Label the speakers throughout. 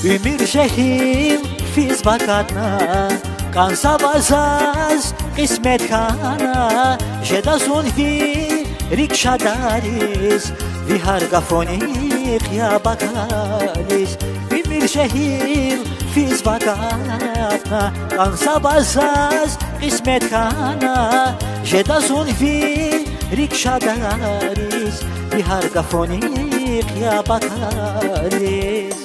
Speaker 1: Ümür şehim fiz bakatna Kansa bazaz qismet kana Jeda sunfi rikşa daris Vihar gafoni qya bakalis Ümür şehim fiz bakatna Kansa bazaz qismet kana Jeda sunfi rikşa daris Vihar gafoni qya bakalis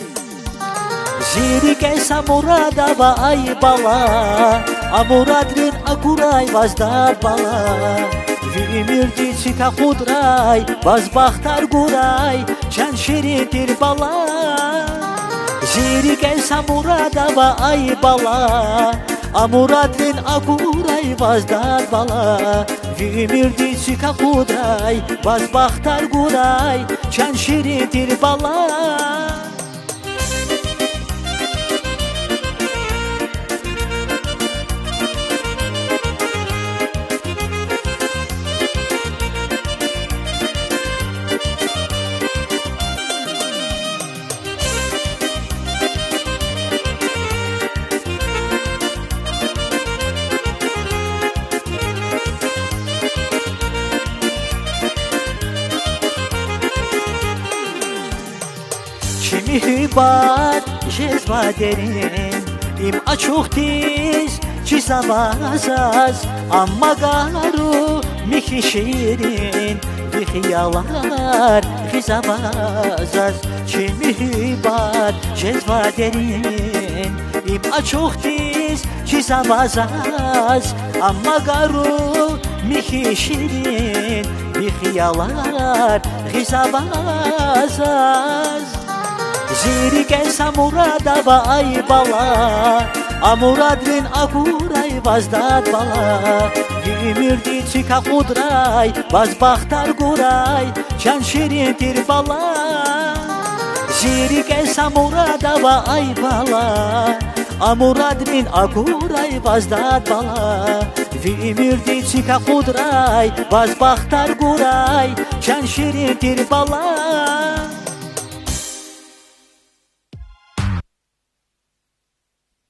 Speaker 1: Zirik esa murada va ay bala Amuradrin akuray vazda bala Vimirdi sita kudray Vazbahtar guray Çen şiritir bala Zirik esa murada va ay bala Amuradrin akuray vazda bala Vimirdi sita kudray Vazbahtar guray Çen şiritir bala Mihibat jezva derin im açuq tiz çizamazaz Amma garu mihi şirin Vihiyalar xizamazaz Mihibat jezva derin im açuq tiz çizamazaz Amma garu mihi şirin Vihiyalar xizamazaz Zirik esa murada va ay bala Amuradrin akuray vazdad bala Vimirdi çika kudray Vazbahtar guray Çan şirintir bala Zirik esa murada va ay bala Amuradrin akuray vazdad bala Vimirdi çika kudray Vazbahtar guray Çan şirintir bala